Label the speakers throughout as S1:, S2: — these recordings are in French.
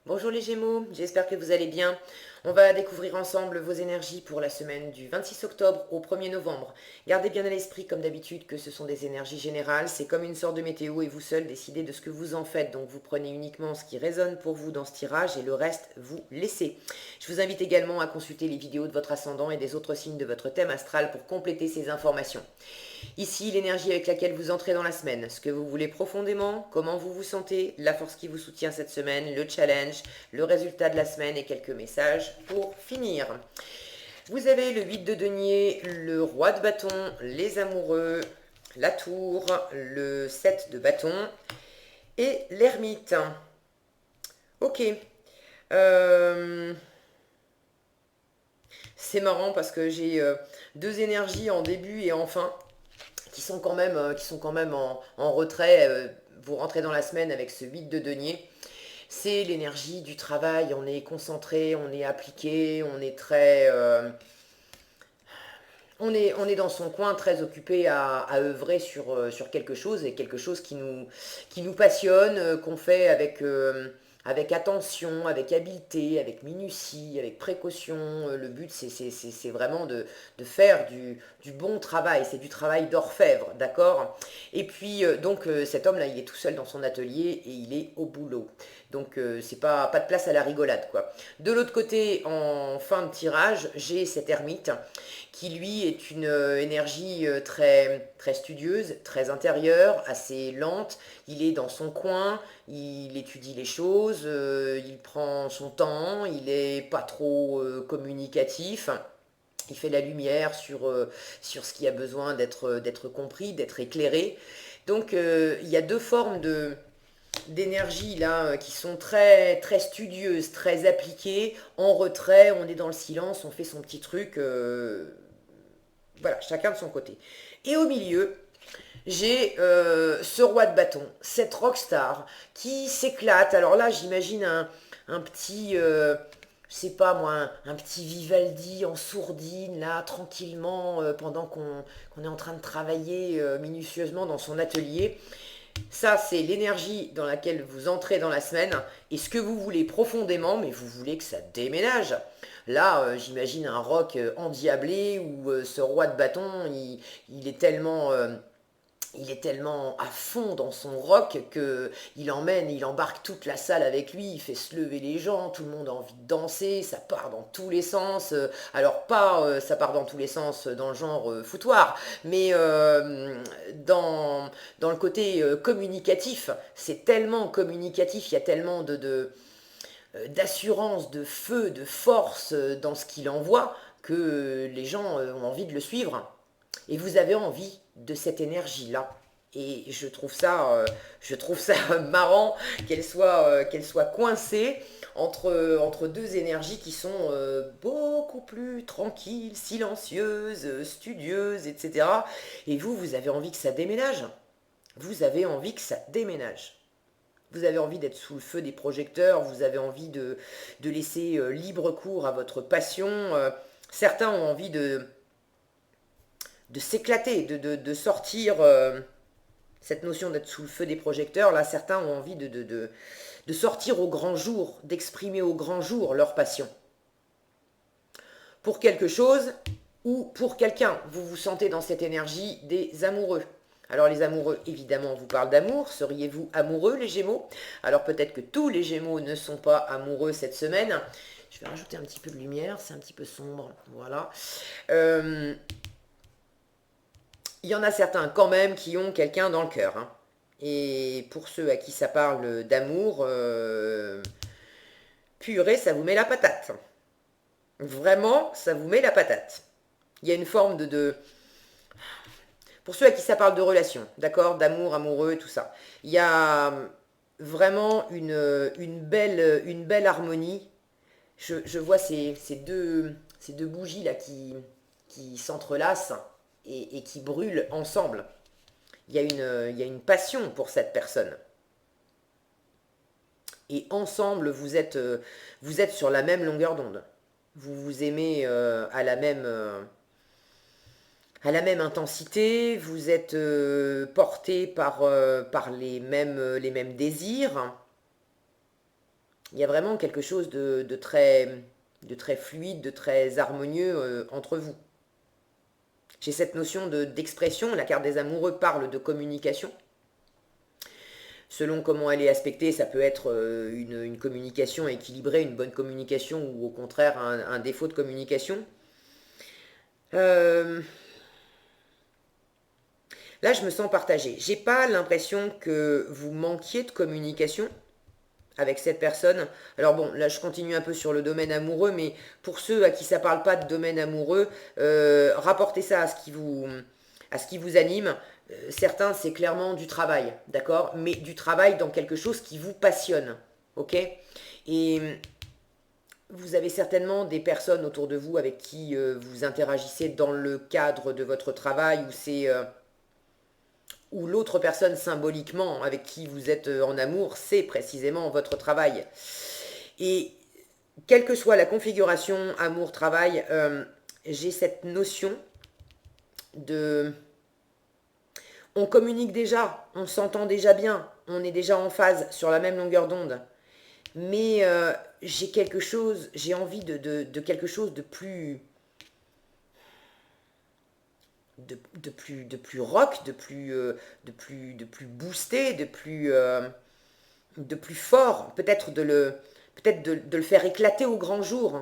S1: Bonjour les Gémeaux, j'espère que vous allez bien. On va découvrir ensemble vos énergies pour la semaine du 26 octobre au 1er novembre. Gardez bien à l'esprit, comme d'habitude, que ce sont des énergies générales. C'est comme une sorte de météo et vous seul décidez de ce que vous en faites. Donc vous prenez uniquement ce qui résonne pour vous dans ce tirage et le reste, vous laissez. Je vous invite également à consulter les vidéos de votre ascendant et des autres signes de votre thème astral pour compléter ces informations. Ici, l'énergie avec laquelle vous entrez dans la semaine, ce que vous voulez profondément, comment vous vous sentez, la force qui vous soutient cette semaine, le challenge, le résultat de la semaine et quelques messages pour finir. Vous avez le 8 de denier, le roi de bâton, les amoureux, la tour, le 7 de bâton et l'ermite. Ok. Euh, c'est marrant parce que j'ai deux énergies en début et en fin qui sont quand même en retrait. Vous rentrez dans la semaine avec ce 8 de denier. C'est l'énergie du travail, on est concentré, on est appliqué, on est très... on est dans son coin très occupé à œuvrer sur quelque chose et quelque chose qui nous passionne, qu'on fait avec attention, avec habileté, avec minutie, avec précaution. Le but, c'est vraiment de faire du bon travail, c'est du travail d'orfèvre, d'accord. Et puis, donc, cet homme-là, il est tout seul dans son atelier et il est au boulot. Donc, c'est pas de place à la rigolade, quoi. De l'autre côté, en fin de tirage, j'ai cet ermite qui lui est une énergie très, très studieuse, très intérieure, assez lente. Il est dans son coin, il étudie les choses, il prend son temps, il n'est pas trop communicatif. Il fait la lumière sur ce qui a besoin d'être compris, d'être éclairé. Donc il y a deux formes d'énergie là qui sont très très studieuses, très appliquées, en retrait, on est dans le silence, on fait son petit truc, voilà, chacun de son côté. Et au milieu, j'ai ce roi de bâton, cette rockstar qui s'éclate. Alors là, j'imagine un petit, je sais pas moi, un petit Vivaldi en sourdine, là, tranquillement, pendant qu'on est en train de travailler minutieusement dans son atelier. Ça, c'est l'énergie dans laquelle vous entrez dans la semaine et ce que vous voulez profondément, mais vous voulez que ça déménage. Là, j'imagine un rock endiablé où ce roi de bâton, il est tellement, il est tellement à fond dans son rock que il embarque toute la salle avec lui, il fait se lever les gens, tout le monde a envie de danser, ça part dans tous les sens. Alors pas ça part dans tous les sens dans le genre foutoir, mais dans le côté communicatif, c'est tellement communicatif, il y a tellement d'assurance, de feu, de force dans ce qu'il envoie que les gens ont envie de le suivre. Et vous avez envie de cette énergie-là. Et je trouve ça marrant qu'elle soit coincée entre deux énergies qui sont beaucoup plus tranquilles, silencieuses, studieuses, etc. Et vous avez envie que ça déménage. Vous avez envie que ça déménage. Vous avez envie d'être sous le feu des projecteurs, vous avez envie de laisser libre cours à votre passion. Certains ont envie de s'éclater, de sortir cette notion d'être sous le feu des projecteurs. Là, certains ont envie de sortir au grand jour, d'exprimer au grand jour leur passion. Pour quelque chose ou pour quelqu'un, vous vous sentez dans cette énergie des amoureux. Alors les amoureux, évidemment, on vous parle d'amour. Seriez-vous amoureux, les Gémeaux? Alors peut-être que tous les Gémeaux ne sont pas amoureux cette semaine. Je vais rajouter un petit peu de lumière, c'est un petit peu sombre. Voilà. Il y en a certains quand même qui ont quelqu'un dans le cœur, hein. Et pour ceux à qui ça parle d'amour, purée, ça vous met la patate. Vraiment, ça vous met la patate. Il y a une forme Pour ceux à qui ça parle de relation, d'accord, d'amour, amoureux, tout ça. Il y a vraiment une belle harmonie. Je vois ces deux bougies là qui s'entrelacent et qui brûlent ensemble. Il y a une passion pour cette personne. Et ensemble, vous êtes sur la même longueur d'onde. Vous vous aimez à la même intensité, vous êtes porté par les mêmes désirs. Il y a vraiment quelque chose de très fluide, de très harmonieux entre vous. J'ai cette notion d'expression. La carte des amoureux parle de communication. Selon comment elle est aspectée, ça peut être une communication équilibrée, une bonne communication ou au contraire un défaut de communication. Euh, Là, je me sens partagée. J'ai pas l'impression que vous manquiez de communication avec cette personne. Alors bon, là je continue un peu sur le domaine amoureux, mais pour ceux à qui ça parle pas de domaine amoureux, rapportez ça à ce qui vous anime. Certains, c'est clairement du travail, d'accord? Mais du travail dans quelque chose qui vous passionne, ok? Et vous avez certainement des personnes autour de vous avec qui vous interagissez dans le cadre de votre travail, où c'est ou l'autre personne symboliquement avec qui vous êtes en amour, c'est précisément votre travail. Et quelle que soit la configuration amour-travail, j'ai cette notion de... On communique déjà, on s'entend déjà bien, on est déjà en phase sur la même longueur d'onde. Mais j'ai quelque chose, j'ai envie de quelque chose de plus rock, de plus boosté, de plus fort, peut-être de le faire éclater au grand jour.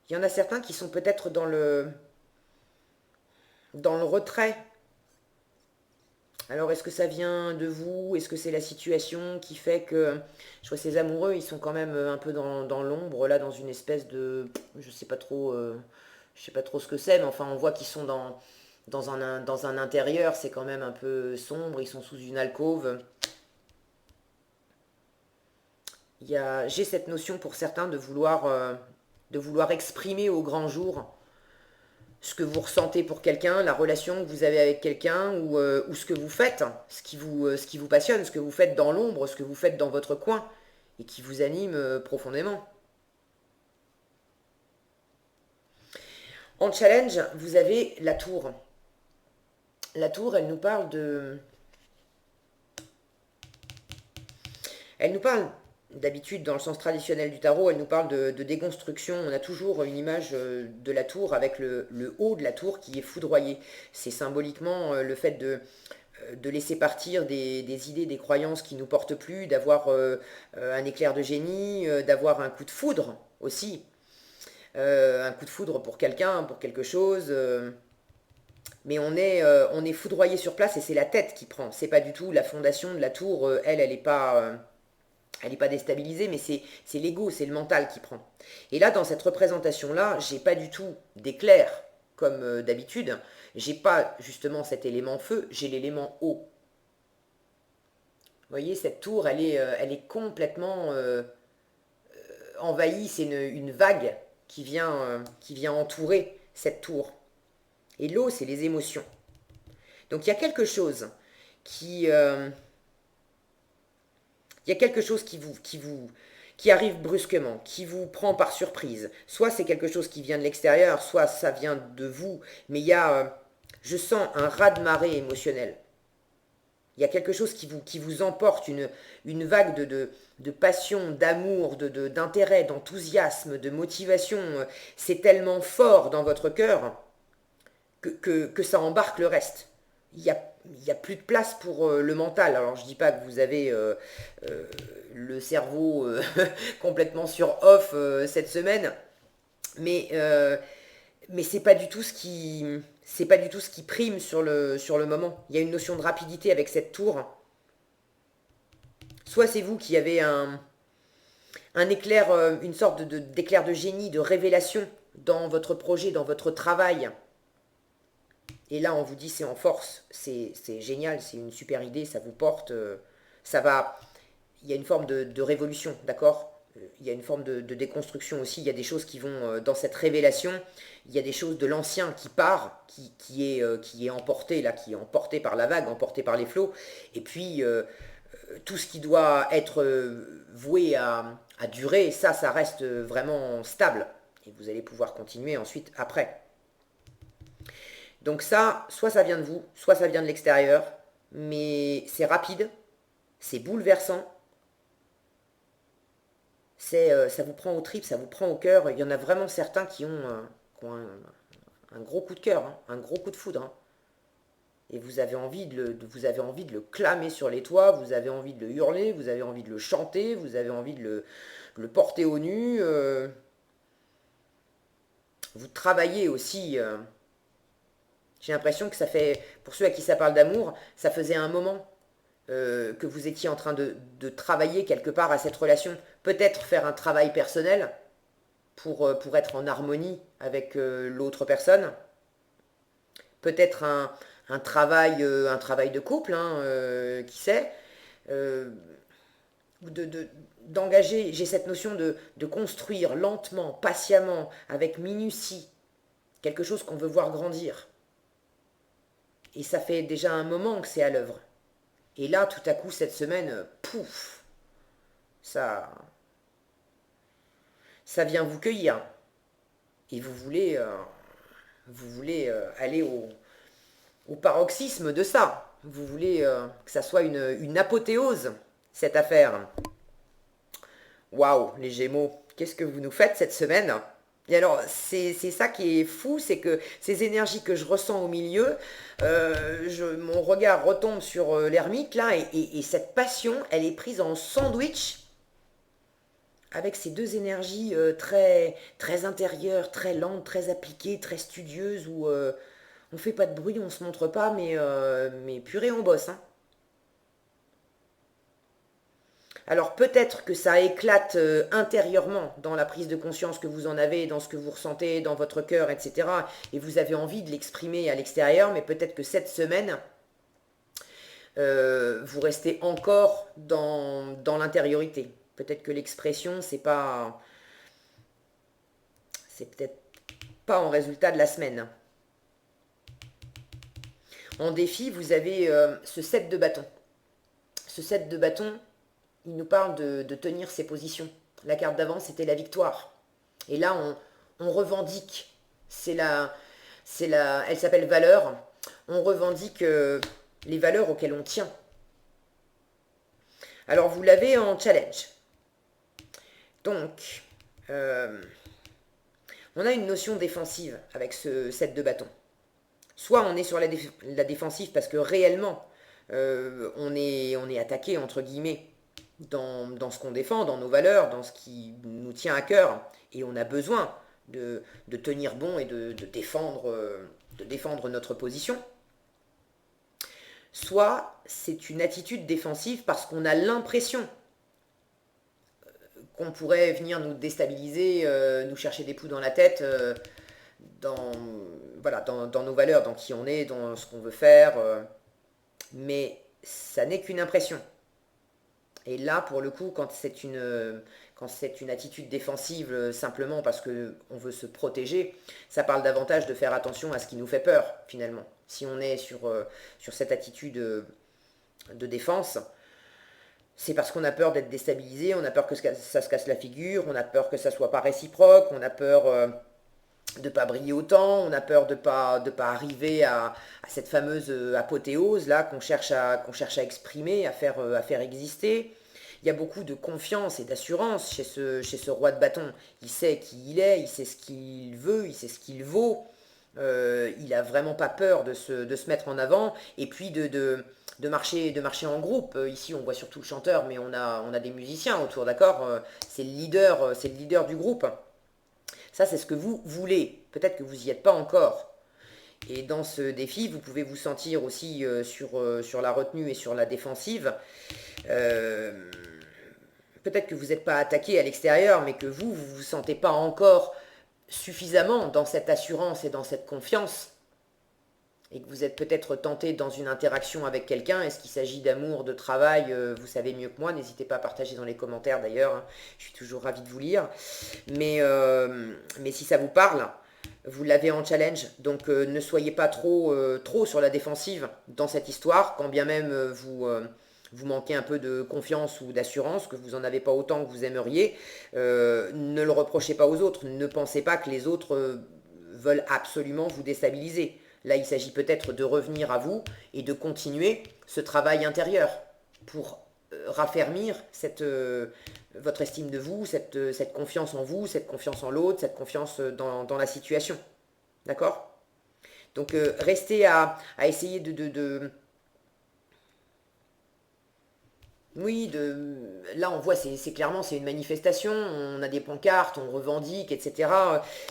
S1: Il y en a certains qui sont peut-être dans le retrait. Alors est-ce que ça vient de vous? Est-ce que c'est la situation qui fait que je vois ces amoureux, ils sont quand même un peu dans l'ombre, là, dans une espèce de... Je sais pas trop ce que c'est, mais enfin on voit qu'ils sont dans un intérieur, c'est quand même un peu sombre, ils sont sous une alcôve. J'ai cette notion pour certains de vouloir exprimer au grand jour ce que vous ressentez pour quelqu'un, la relation que vous avez avec quelqu'un ou ce que vous faites, ce qui vous passionne, ce que vous faites dans l'ombre, ce que vous faites dans votre coin et qui vous anime profondément. En challenge, vous avez la tour. La tour, elle nous parle d'habitude dans le sens traditionnel du tarot, elle nous parle de déconstruction. On a toujours une image de la tour avec le haut de la tour qui est foudroyé. C'est symboliquement le fait de laisser partir des idées, des croyances qui ne nous portent plus, d'avoir un éclair de génie, d'avoir un coup de foudre aussi. Un coup de foudre pour quelqu'un, pour quelque chose. Mais on est foudroyé sur place et c'est la tête qui prend. C'est pas du tout la fondation de la tour. Elle est pas... elle n'est pas déstabilisée, mais c'est l'ego, c'est le mental qui prend. Et là, dans cette représentation-là, j'ai pas du tout d'éclair comme d'habitude. J'ai pas justement cet élément feu, j'ai l'élément eau. Vous voyez, cette tour, elle est complètement envahie. C'est une vague qui vient entourer cette tour. Et l'eau, c'est les émotions. Donc il y a quelque chose qui, il y a quelque chose qui arrive brusquement, qui vous prend par surprise. Soit c'est quelque chose qui vient de l'extérieur, soit ça vient de vous. Mais je sens un raz-de-marée émotionnel. Il y a quelque chose qui vous emporte, une vague de passion, d'amour, d'intérêt, d'enthousiasme, de motivation. C'est tellement fort dans votre cœur que ça embarque le reste. Il y a plus de place pour le mental. Alors je dis pas que vous avez le cerveau complètement sur off cette semaine, mais c'est pas du tout c'est pas du tout ce qui prime sur le moment. Il y a une notion de rapidité avec cette tour. Soit c'est vous qui avez un éclair, une sorte d'éclair de génie, de révélation dans votre projet, dans votre travail. Et là, on vous dit c'est en force, c'est génial, c'est une super idée, ça vous porte, ça va. Il y a une forme de révolution, d'accord? Il y a une forme de déconstruction aussi. Il y a des choses qui vont dans cette révélation. Il y a des choses de l'ancien qui part, qui est emporté là, qui est emporté par la vague, emporté par les flots. Et puis tout ce qui doit être voué à durer, ça reste vraiment stable. Et vous allez pouvoir continuer ensuite après. Donc soit ça vient de vous, soit ça vient de l'extérieur, mais c'est rapide, c'est bouleversant, Ça vous prend aux tripes, ça vous prend au cœur. Il y en a vraiment certains qui ont un gros coup de cœur, hein, un gros coup de foudre, hein. Et vous avez envie vous avez envie de le clamer sur les toits, vous avez envie de le hurler, vous avez envie de le chanter, vous avez envie de le porter au nu. Vous travaillez aussi. J'ai l'impression que ça fait, pour ceux à qui ça parle d'amour, ça faisait un moment que vous étiez en train de travailler quelque part à cette relation. Peut-être faire un travail personnel pour être en harmonie avec l'autre personne. Peut-être un travail de couple, hein, qui sait. Euh, d'engager, j'ai cette notion de construire lentement, patiemment, avec minutie, quelque chose qu'on veut voir grandir. Et ça fait déjà un moment que c'est à l'œuvre. Et là, tout à coup, cette semaine, pouf, ça, ça vient vous cueillir. Et vous voulez aller au paroxysme de ça. Vous voulez que ça soit une apothéose, cette affaire. Waouh, les Gémeaux, qu'est-ce que vous nous faites cette semaine? Et alors, c'est ça qui est fou, c'est que ces énergies que je ressens au milieu, mon regard retombe sur l'ermite, là, et cette passion, elle est prise en sandwich avec ces deux énergies très, très intérieures, très lentes, très appliquées, très studieuses, où on fait pas de bruit, on se montre pas, mais purée, on bosse, hein. Alors peut-être que ça éclate intérieurement dans la prise de conscience que vous en avez, dans ce que vous ressentez, dans votre cœur, etc. Et vous avez envie de l'exprimer à l'extérieur, mais peut-être que cette semaine, vous restez encore dans l'intériorité. Peut-être que l'expression, c'est peut-être pas en résultat de la semaine. En défi, vous avez ce 7 de bâton. Ce 7 de bâton, il nous parle de tenir ses positions. La carte d'avant, c'était la victoire. Et là, on revendique. Elle s'appelle valeur. On revendique les valeurs auxquelles on tient. Alors, vous l'avez en challenge. Donc, on a une notion défensive avec ce 7 de bâton. Soit on est sur la défensive parce que réellement, on est attaqué, entre guillemets, dans ce qu'on défend, dans nos valeurs, dans ce qui nous tient à cœur, et on a besoin de tenir bon et de défendre notre position. Soit c'est une attitude défensive parce qu'on a l'impression qu'on pourrait venir nous déstabiliser, nous chercher des poux dans la tête, dans, voilà, dans nos valeurs, dans qui on est, dans ce qu'on veut faire, mais ça n'est qu'une impression. Et là, pour le coup, quand c'est une attitude défensive simplement parce qu'on veut se protéger, ça parle davantage de faire attention à ce qui nous fait peur, finalement. Si on est sur cette attitude de défense, c'est parce qu'on a peur d'être déstabilisé, on a peur que ça se casse la figure, on a peur que ça soit pas réciproque, on a peur de pas briller autant, on a peur de pas arriver à cette fameuse apothéose là qu'on cherche à exprimer, à faire exister. Il y a beaucoup de confiance et d'assurance chez ce roi de bâton. Il sait qui il est, il sait ce qu'il veut, il sait ce qu'il vaut. Il a vraiment pas peur de se mettre en avant et puis de marcher en groupe. Ici, on voit surtout le chanteur, mais on a des musiciens autour, d'accord. C'est le leader du groupe. Ça, c'est ce que vous voulez. Peut-être que vous n'y êtes pas encore. Et dans ce défi, vous pouvez vous sentir aussi sur la retenue et sur la défensive. Peut-être que vous n'êtes pas attaqué à l'extérieur, mais que vous vous sentez pas encore suffisamment dans cette assurance et dans cette confiance. Et que vous êtes peut-être tenté dans une interaction avec quelqu'un. Est-ce qu'il s'agit d'amour, de travail? Vous savez mieux que moi. N'hésitez pas à partager dans les commentaires d'ailleurs, hein. Je suis toujours ravie de vous lire. Mais si ça vous parle, vous l'avez en challenge. Donc ne soyez pas trop sur la défensive dans cette histoire. Quand bien même vous manquez un peu de confiance ou d'assurance, que vous n'en avez pas autant que vous aimeriez, ne le reprochez pas aux autres. Ne pensez pas que les autres veulent absolument vous déstabiliser. Là, il s'agit peut-être de revenir à vous et de continuer ce travail intérieur pour raffermir votre estime de vous, cette confiance en vous, cette confiance en l'autre, cette confiance dans la situation. D'accord? Donc restez à essayer oui, là on voit, c'est clairement c'est une manifestation, on a des pancartes, on revendique, etc.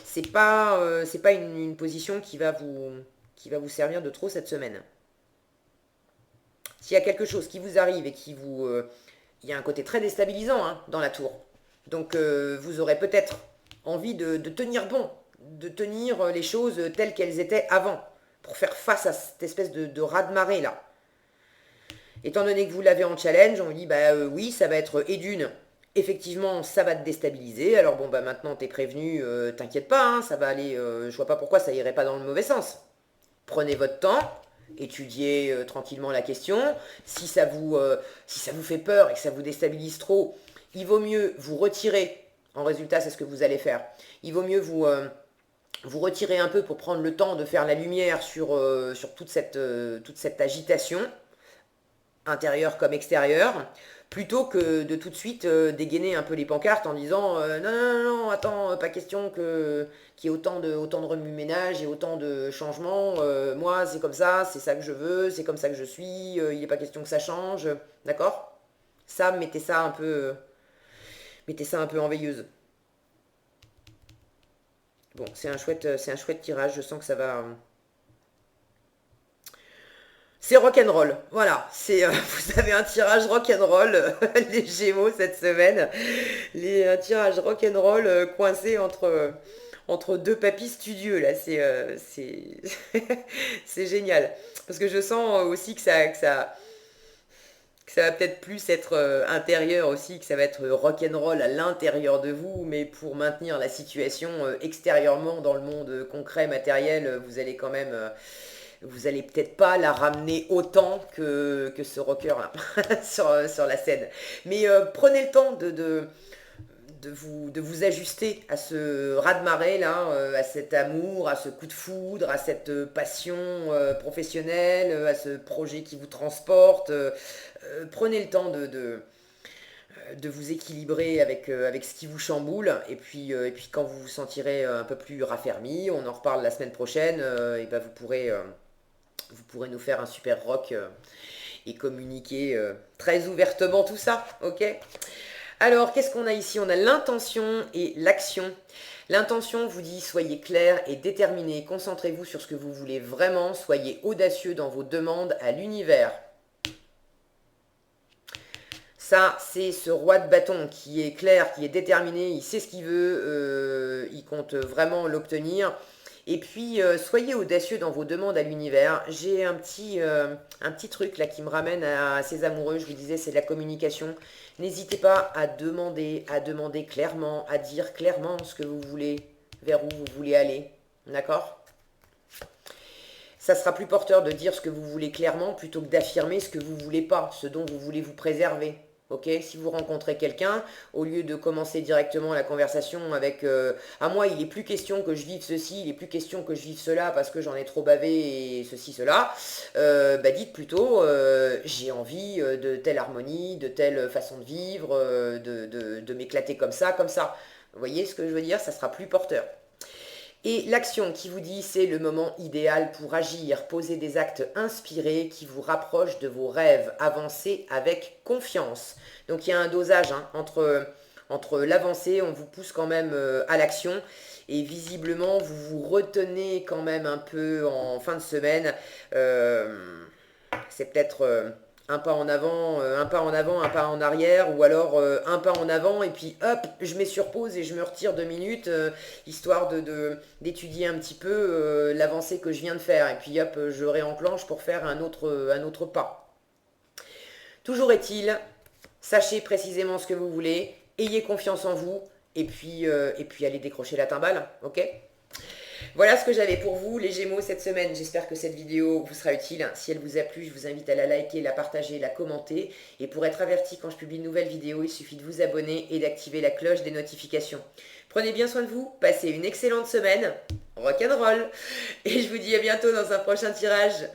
S1: C'est pas une position qui va vous servir de trop cette semaine. S'il y a quelque chose qui vous arrive et il y a un côté très déstabilisant hein, dans la tour. Donc vous aurez peut-être envie de tenir bon, de tenir les choses telles qu'elles étaient avant, pour faire face à cette espèce de raz-de-marée là. Étant donné que vous l'avez en challenge, on dit bah oui, ça va être et d'une. Effectivement, ça va te déstabiliser. Alors bon bah maintenant t'es prévenu, t'inquiète pas, hein, ça va aller. Je vois pas pourquoi ça irait pas dans le mauvais sens. Prenez votre temps, étudiez tranquillement la question. Si ça vous fait peur et que ça vous déstabilise trop, il vaut mieux vous retirer. En résultat, c'est ce que vous allez faire. Il vaut mieux vous retirer un peu pour prendre le temps de faire la lumière sur toute cette agitation intérieur comme extérieur, plutôt que de tout de suite dégainer un peu les pancartes en disant non, non, non, non, attends, pas question qu'il y ait autant de remue-ménage et autant de changements. Moi, c'est comme ça, c'est ça que je veux, c'est comme ça que je suis, il n'est pas question que ça change. D'accord? Ça, mettez ça un peu en veilleuse. Bon, c'est un chouette tirage, je sens que ça va. C'est rock'n'roll, voilà. Vous avez un tirage rock'n'roll, les Gémeaux cette semaine. Un tirage rock'n'roll coincé entre deux papis studieux, là. C'est génial. Parce que je sens aussi que ça va peut-être plus être intérieur aussi, que ça va être rock'n'roll à l'intérieur de vous, mais pour maintenir la situation extérieurement dans le monde concret, matériel, vous allez quand même vous allez peut-être pas la ramener autant que ce rocker-là sur la scène. Mais prenez le temps de vous ajuster à ce raz-de-marée là, à cet amour, à ce coup de foudre, à cette passion professionnelle, à ce projet qui vous transporte. Prenez le temps de vous équilibrer avec ce qui vous chamboule. Et puis quand vous vous sentirez un peu plus raffermi, on en reparle la semaine prochaine, et ben vous pourrez nous faire un super rock et communiquer très ouvertement tout ça, ok? Alors, qu'est-ce qu'on a ici? On a l'intention et l'action. L'intention vous dit soyez clair et déterminé, concentrez-vous sur ce que vous voulez vraiment, soyez audacieux dans vos demandes à l'univers. Ça, c'est ce roi de bâton qui est clair, qui est déterminé, il sait ce qu'il veut, il compte vraiment l'obtenir. Et puis, soyez audacieux dans vos demandes à l'univers. J'ai un petit truc là qui me ramène à ces amoureux, je vous disais, c'est la communication. N'hésitez pas à demander clairement, à dire clairement ce que vous voulez, vers où vous voulez aller. D'accord? Ça sera plus porteur de dire ce que vous voulez clairement plutôt que d'affirmer ce que vous voulez pas, ce dont vous voulez vous préserver. Ok, si vous rencontrez quelqu'un, au lieu de commencer directement la conversation avec à moi, il n'est plus question que je vive ceci, il n'est plus question que je vive cela parce que j'en ai trop bavé et ceci, cela, bah dites plutôt j'ai envie de telle harmonie, de telle façon de vivre, de m'éclater comme ça, comme ça. Vous voyez ce que je veux dire? Ça sera plus porteur. Et l'action qui vous dit c'est le moment idéal pour agir, poser des actes inspirés qui vous rapprochent de vos rêves, avancer avec confiance. Donc il y a un dosage hein, entre l'avancée, on vous pousse quand même à l'action et visiblement vous vous retenez quand même un peu en fin de semaine. C'est peut-être un pas en avant, un pas en avant, un pas en arrière, ou alors un pas en avant, et puis hop, je mets sur pause et je me retire 2 minutes, histoire d'étudier un petit peu l'avancée que je viens de faire, et puis hop, je réenclenche pour faire un autre pas. Toujours est-il, sachez précisément ce que vous voulez, ayez confiance en vous, et puis allez décrocher la timbale, ok? Voilà ce que j'avais pour vous, les Gémeaux, cette semaine. J'espère que cette vidéo vous sera utile. Si elle vous a plu, je vous invite à la liker, la partager, la commenter. Et pour être averti quand je publie une nouvelle vidéo, il suffit de vous abonner et d'activer la cloche des notifications. Prenez bien soin de vous, passez une excellente semaine, rock'n'roll. Et je vous dis à bientôt dans un prochain tirage.